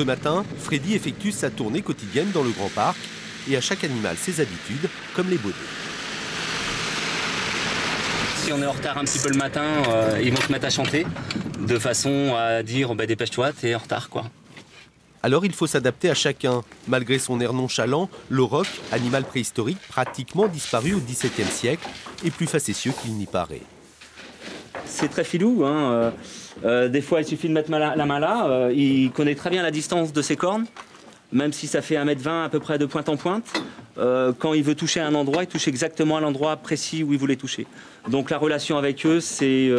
Ce matin, Freddy effectue sa tournée quotidienne dans le Grand Parc et à chaque animal ses habitudes, comme les baudets. Si on est en retard un petit peu le matin, ils vont se mettre à chanter de façon à dire dépêche-toi, t'es en retard quoi. Alors il faut s'adapter à chacun. Malgré son air nonchalant, le roc, animal préhistorique pratiquement disparu au XVIIe siècle, est plus facétieux qu'il n'y paraît. C'est très filou, hein. Des fois il suffit de mettre la main là, il connaît très bien la distance de ses cornes, même si ça fait 1,20 m à peu près de pointe en pointe. Quand il veut toucher un endroit, il touche exactement à l'endroit précis où il voulait toucher. Donc la relation avec eux, c'est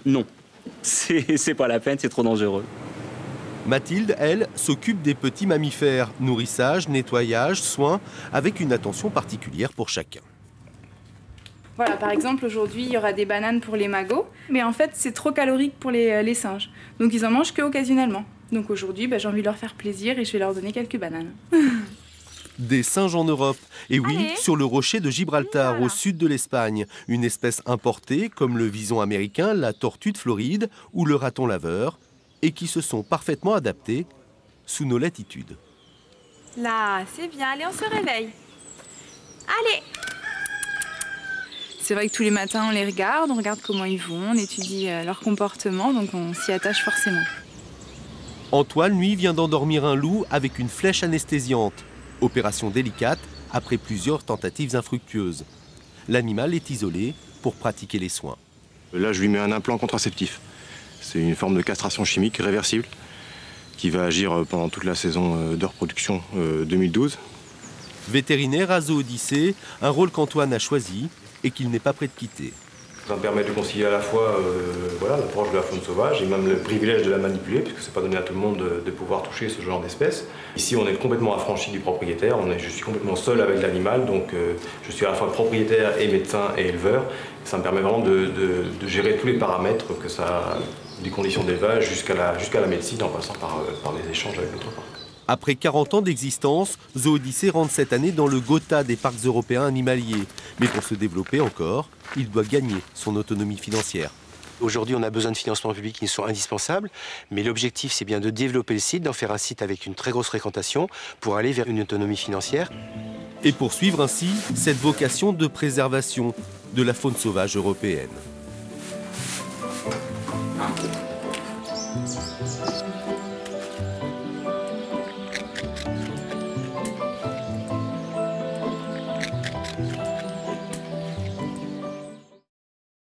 non. C'est pas la peine, c'est trop dangereux. Mathilde, elle, s'occupe des petits mammifères, nourrissage, nettoyage, soins, avec une attention particulière pour chacun. Voilà, par exemple, aujourd'hui, il y aura des bananes pour les magots, mais en fait, c'est trop calorique pour les singes. Donc, ils en mangent qu'occasionnellement. Donc, aujourd'hui, j'ai envie de leur faire plaisir et je vais leur donner quelques bananes. Des singes en Europe. Et oui, Allez. sur le rocher de Gibraltar, Voilà. au sud de l'Espagne. Une espèce importée, comme le vison américain, la tortue de Floride ou le raton laveur, et qui se sont parfaitement adaptés sous nos latitudes. Là, c'est bien. Allez, on se réveille. Allez. C'est vrai que tous les matins, on regarde comment ils vont, on étudie leur comportement, donc on s'y attache forcément. Antoine, lui, vient d'endormir un loup avec une flèche anesthésiante. Opération délicate après plusieurs tentatives infructueuses. L'animal est isolé pour pratiquer les soins. Là, je lui mets un implant contraceptif. C'est une forme de castration chimique réversible qui va agir pendant toute la saison de reproduction 2012. Vétérinaire à Zoodyssée, un rôle qu'Antoine a choisi et qu'il n'est pas prêt de quitter. Ça me permet de concilier à la fois l'approche de la faune sauvage et même le privilège de la manipuler, puisque ce n'est pas donné à tout le monde de pouvoir toucher ce genre d'espèce. Ici, on est complètement affranchi du propriétaire, je suis complètement seul avec l'animal, donc je suis à la fois propriétaire et médecin et éleveur. Ça me permet vraiment de gérer tous les paramètres, que ça, des conditions d'élevage jusqu'à la médecine, en passant par les échanges avec d'autres parcs. Après 40 ans d'existence, Zoodyssée rentre cette année dans le Gotha des parcs européens animaliers. Mais pour se développer encore, il doit gagner son autonomie financière. Aujourd'hui, on a besoin de financements publics qui sont indispensables, mais l'objectif, c'est bien de développer le site, d'en faire un site avec une très grosse fréquentation pour aller vers une autonomie financière. Et poursuivre ainsi cette vocation de préservation de la faune sauvage européenne.